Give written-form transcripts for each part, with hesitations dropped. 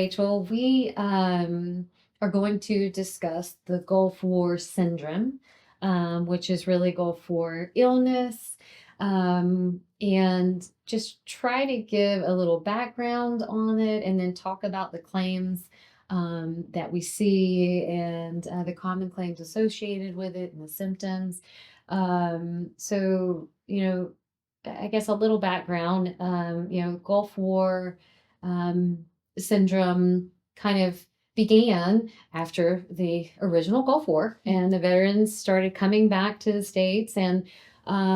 Rachel. We are going to discuss the Gulf War syndrome, which is really Gulf War illness, and just try to give a little background on it and then talk about the claims that we see and the common claims associated with it and the symptoms. So, I guess a little background, Gulf War syndrome kind of began after the original Gulf War, and the veterans started coming back to the States. And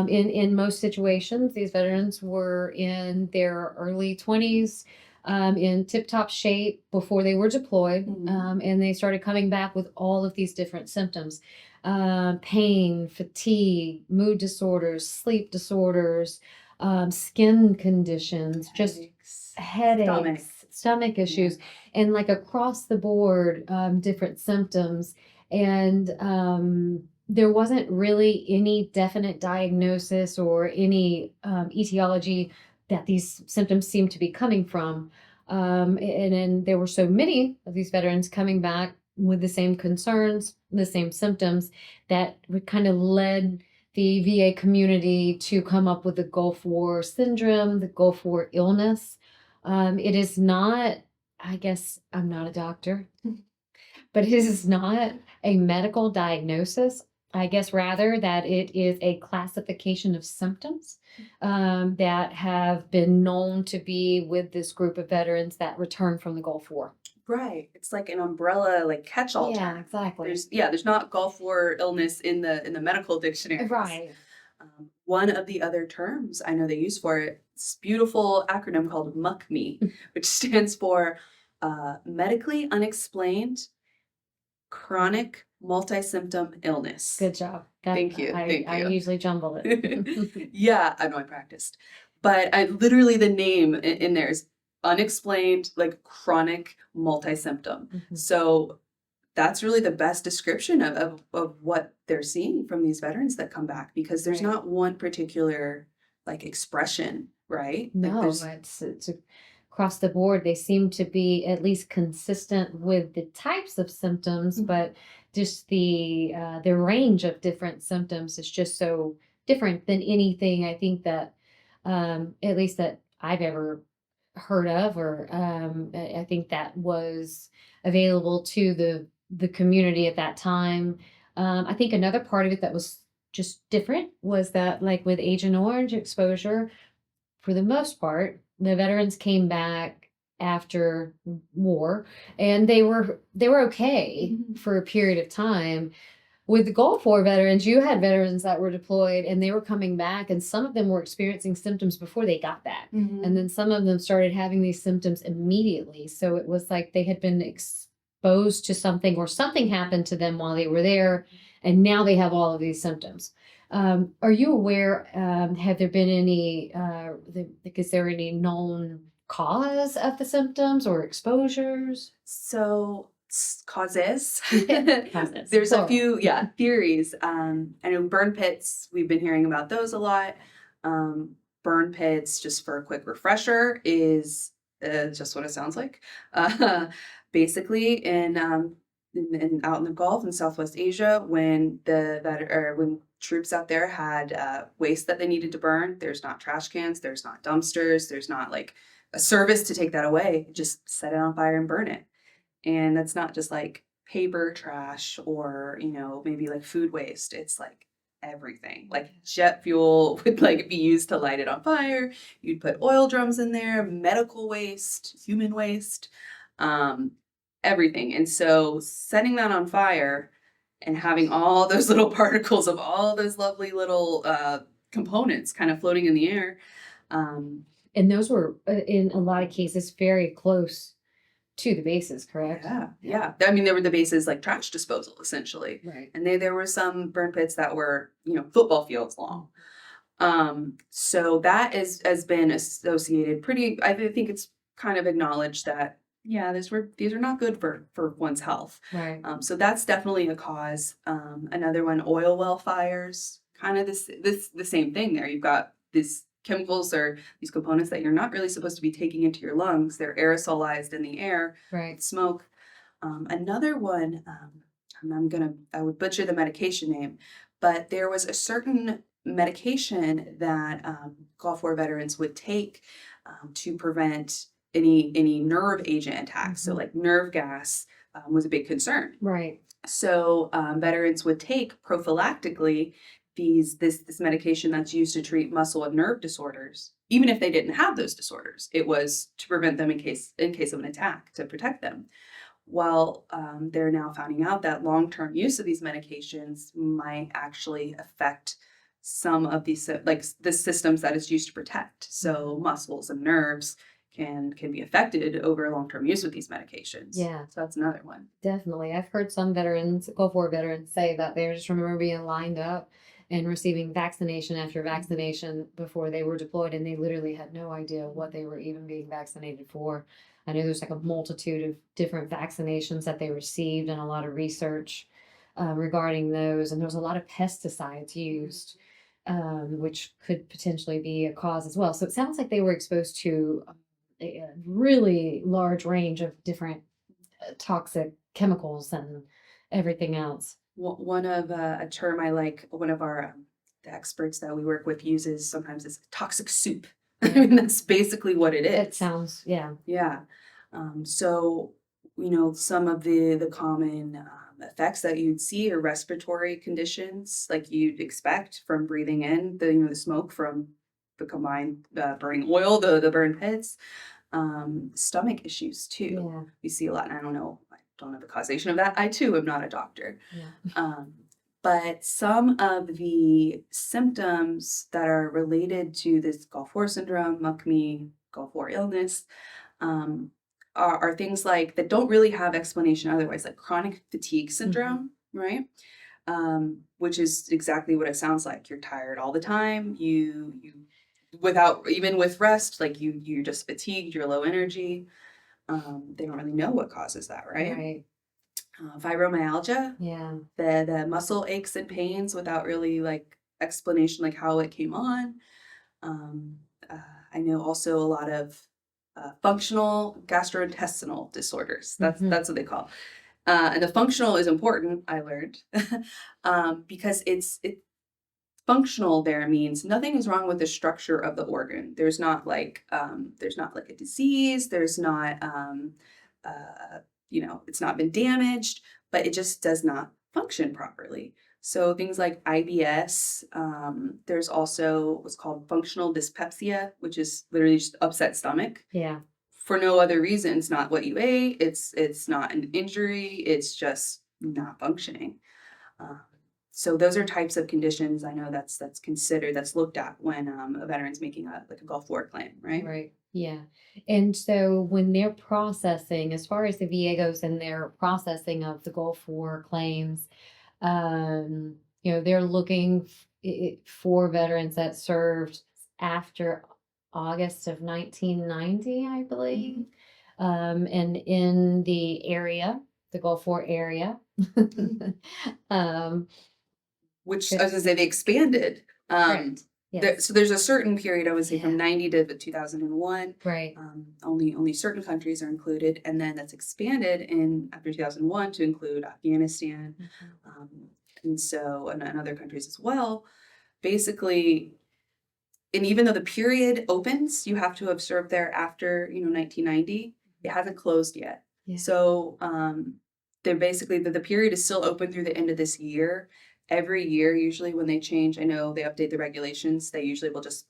in most situations, these veterans were in their early 20s, in tip-top shape before they were deployed, and they started coming back with all of these different symptoms: pain, fatigue, mood disorders, sleep disorders, skin conditions, just headaches, stomach issues, and like across the board, different symptoms. And there wasn't really any definite diagnosis or any etiology that these symptoms seemed to be coming from. And there were so many of these veterans coming back with the same concerns, the same symptoms, that kind of led the VA community to come up with the Gulf War syndrome, the Gulf War illness. It is not, I guess I'm not a doctor, but it is not a medical diagnosis. I guess rather that it is a classification of symptoms that have been known to be with this group of veterans that returned from the Gulf War. Right. It's like an umbrella, like catch-all Yeah, term. exactly. There's not Gulf War illness in the medical dictionaries. Right. One of the other terms I know they use for it, this beautiful acronym called MUCMI, which stands for medically unexplained chronic multi-symptom illness. Good job. Thank you. I usually jumble it. Yeah, I know I practiced. But I literally the name in there is unexplained, like chronic multi-symptom. So that's really the best description of what they're seeing from these veterans that come back, because there's Right. not one particular like expression, right? Like No, it's across the board. They seem to be at least consistent with the types of symptoms, but just the range of different symptoms is just so different than anything I think that at least that I've ever heard of, or I think that was available to the community at that time. I think another part of it that was just different was that, like with Agent Orange exposure, for the most part, the veterans came back after war, and they were okay for a period of time. With the Gulf War veterans, you had veterans that were deployed and they were coming back, and some of them were experiencing symptoms before they got back. And then some of them started having these symptoms immediately. So it was like they had been exposed to something, or something happened to them while they were there, and now they have all of these symptoms. Are you aware, have there been any, is there any known cause of the symptoms or exposures? So causes. Causes, There's a plural. few, theories. I know burn pits, we've been hearing about those a lot. Burn pits, just for a quick refresher, is just what it sounds like. Basically, in out in the Gulf in Southwest Asia, when when troops out there had waste that they needed to burn, there's not trash cans, there's not dumpsters, there's not like a service to take that away. Just set it on fire and burn it. And that's not just like paper trash or, maybe like food waste. It's like everything. Like jet fuel would like be used to light it on fire. You'd put oil drums in there, medical waste, human waste, everything. And so setting that on fire and having all those little particles of all those lovely little components kind of floating in the air. And those were, in a lot of cases, very close to the bases, correct? Yeah. I mean, there were the bases like trash disposal, essentially. Right. And there were some burn pits that were, football fields long. So that has been associated I think it's kind of acknowledged that, these are not good for one's health. Right. So that's definitely a cause. Another one, oil well fires, kind of the same thing there. You've got this chemicals or these components that you're not really supposed to be taking into your lungs. They're aerosolized in the air Right. with smoke. Another one, I would butcher the medication name, but there was a certain medication that Gulf War veterans would take to prevent any nerve agent attacks. So like nerve gas was a big concern. Right. So veterans would take prophylactically this medication that's used to treat muscle and nerve disorders, even if they didn't have those disorders. It was to prevent them in case of an attack, to protect them. Well, they're now finding out that long-term use of these medications might actually affect some of these, like the systems that it's used to protect. So muscles and nerves can be affected over long-term use with these medications. Yeah. So that's another one. Definitely. I've heard some veterans, Gulf War veterans, say that they just remember being lined up and receiving vaccination after vaccination before they were deployed, and they literally had no idea what they were even being vaccinated for. I know there's like a multitude of different vaccinations that they received and a lot of research regarding those. And there's a lot of pesticides used, which could potentially be a cause as well. So it sounds like they were exposed to a really large range of different toxic chemicals and everything else. One of a term I like, one of our the experts that we work with uses sometimes is toxic soup. I mean, that's basically what it is. It sounds, yeah. Yeah. So, some of the common effects that you'd see are respiratory conditions, like you'd expect from breathing in the smoke from the combined burning oil, the burn pits. Stomach issues too. Yeah. We see a lot, and I don't know the causation of that. I too am not a doctor. Yeah. But some of the symptoms that are related to this Gulf War syndrome, MUCMI, Gulf War illness, are things like that don't really have explanation otherwise, like chronic fatigue syndrome, right? Which is exactly what it sounds like. You're tired all the time. You without even with rest, like you're just fatigued. You're low energy. They don't really know what causes that, right? Right. Fibromyalgia, Yeah. the muscle aches and pains without really like explanation, like how it came on. I know also a lot of functional gastrointestinal disorders. That's what they call. And the functional is important, I learned, because it's functional. There means nothing is wrong with the structure of the organ. There's not like a disease. There's not it's not been damaged, but it just does not function properly. So things like IBS, there's also what's called functional dyspepsia, which is literally just upset stomach. Yeah. For no other reason. It's not what you ate. It's not an injury. It's just not functioning. So those are types of conditions I know that's considered, that's looked at when a veteran's making a Gulf War claim, right? Right. Yeah. And so when they're processing, as far as the VA goes and their processing of the Gulf War claims, they're looking for veterans that served after August of 1990, I believe, and in the area, the Gulf War area. Which I was gonna say they expanded. Right. Yes. So there's a certain period, I would say, from 90 to 2001. Right. Only certain countries are included, and then that's expanded after 2001 to include Afghanistan, and other countries as well. Basically, and even though the period opens, you have to have served there after 1990. It hasn't closed yet. Yeah. So they're basically the period is still open through the end of this year. Every year, usually when they change, I know they update the regulations. They usually will just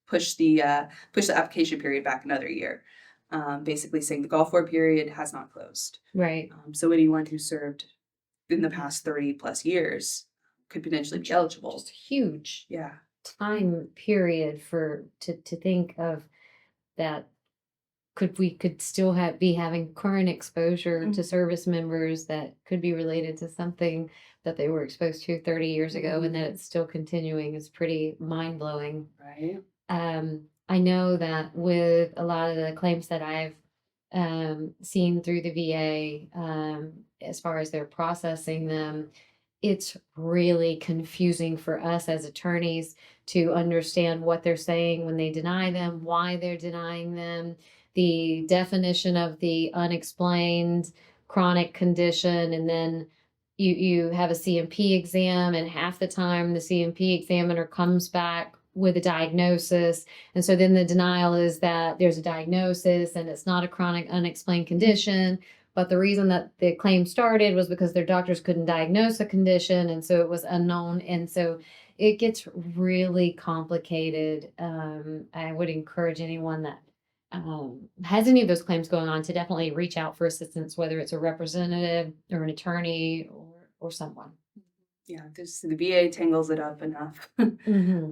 push the application period back another year, basically saying the Gulf War period has not closed. Right. So anyone who served in the past 30 plus years could potentially be eligible. Just huge. Yeah. Time period to think of that. We could still be having current exposure to service members that could be related to something that they were exposed to 30 years ago, and that it's still continuing is pretty mind-blowing. Right. I know that with a lot of the claims that I've seen through the VA, as far as they're processing them, it's really confusing for us as attorneys to understand what they're saying when they deny them, why they're denying them, the definition of the unexplained chronic condition, and then you have a CMP exam, and half the time the CMP examiner comes back with a diagnosis, and so then the denial is that there's a diagnosis and it's not a chronic unexplained condition, but the reason that the claim started was because their doctors couldn't diagnose a condition, and so it was unknown, and so it gets really complicated. I would encourage anyone that has any of those claims going on to definitely reach out for assistance, whether it's a representative or an attorney or someone. Yeah, just the VA tangles it up enough. Hmm.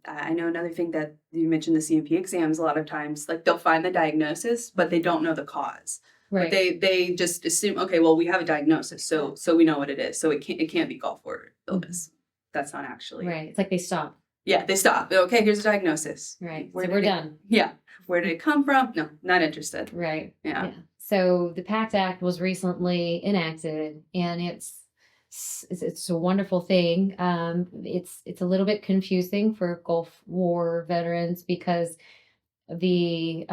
I know another thing that you mentioned, the CMP exams, a lot of times, like they'll find the diagnosis, but they don't know the cause. But Right. they just assume, okay, well, we have a diagnosis, so we know what it is. So it can't be gulf war illness. That's not actually. Right. It's like they stop. Yeah, they stop. Okay, here's a diagnosis. Right. Where So did we're it? done. Yeah, where did it come from? No, not interested. Right. Yeah. Yeah. So the PACT Act was recently enacted, and it's a wonderful thing. It's a little bit confusing for Gulf War veterans because the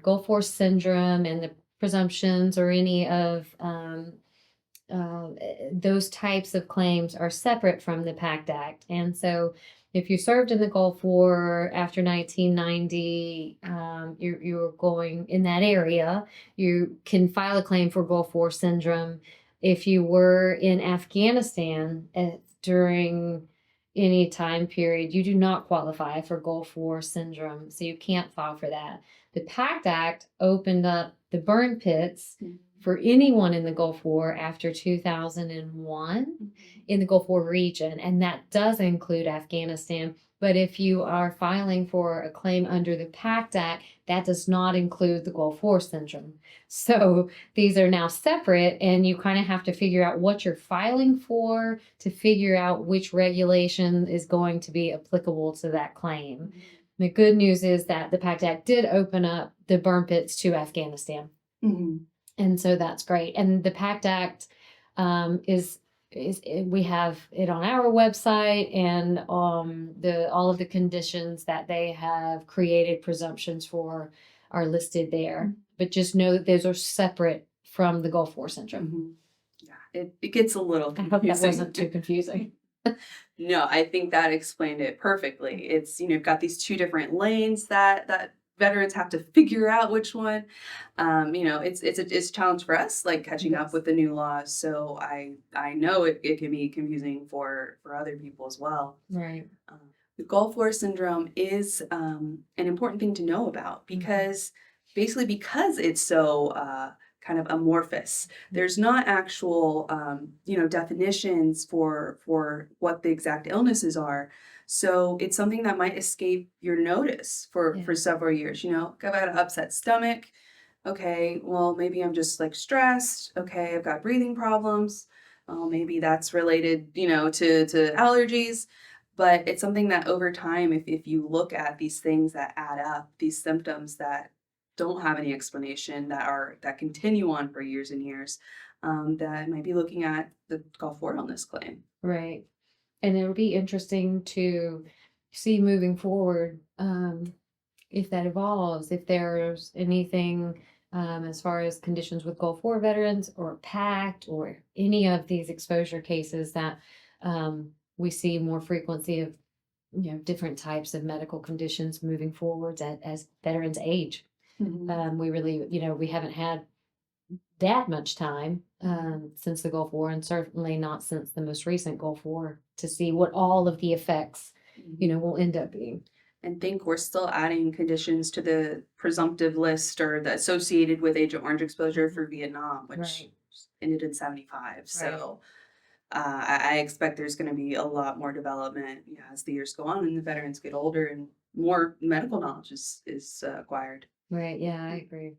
Gulf War syndrome and the presumptions or any of those types of claims are separate from the PACT Act. And so if you served in the Gulf War after 1990, you're going in that area, you can file a claim for Gulf War syndrome. If you were in Afghanistan during any time period, you do not qualify for Gulf War syndrome, so you can't file for that. The PACT Act opened up the burn pits for anyone in the Gulf War after 2001 in the Gulf War region, and that does include Afghanistan. But if you are filing for a claim under the PACT Act, that does not include the Gulf War syndrome. So these are now separate, and you kind of have to figure out what you're filing for to figure out which regulation is going to be applicable to that claim. The good news is that the PACT Act did open up the burn pits to Afghanistan. Mhm. And so that's great. And the PACT Act is we have it on our website, and all of the conditions that they have created presumptions for are listed there. But just know that those are separate from the Gulf War syndrome. Mhm. Yeah, it gets a little I hope that confusing. wasn't too confusing. No, I think that explained it perfectly. It's, you've got these two different lanes that veterans have to figure out which one. It's a challenge for us, like catching up Yes. with the new laws. So I know it can be confusing for other people as well. Right. The Gulf War syndrome is an important thing to know about because because it's so kind of amorphous. There's not actual definitions for what the exact illnesses are. So it's something that might escape your notice for Yeah. several years. I've got an upset stomach. Okay, well, maybe I'm just like stressed. Okay, I've got breathing problems. Well, maybe that's related, to allergies. But it's something that over time, if you look at these things that add up, these symptoms that don't have any explanation, that continue on for years and years, that might be looking at the Gulf War illness claim. Right. And it'll be interesting to see moving forward, if that evolves, if there's anything as far as conditions with Gulf War veterans or PACT or any of these exposure cases that we see more frequency of different types of medical conditions moving forwards as veterans age. We really, we haven't had that much time since the Gulf War, and certainly not since the most recent Gulf War, to see what all of the effects, will end up being. And think we're still adding conditions to the presumptive list or the associated with Agent Orange exposure for Vietnam, which Right. ended in 75. So I expect there's going to be a lot more development as the years go on and the veterans get older and more medical knowledge is acquired. Right. Yeah, I agree.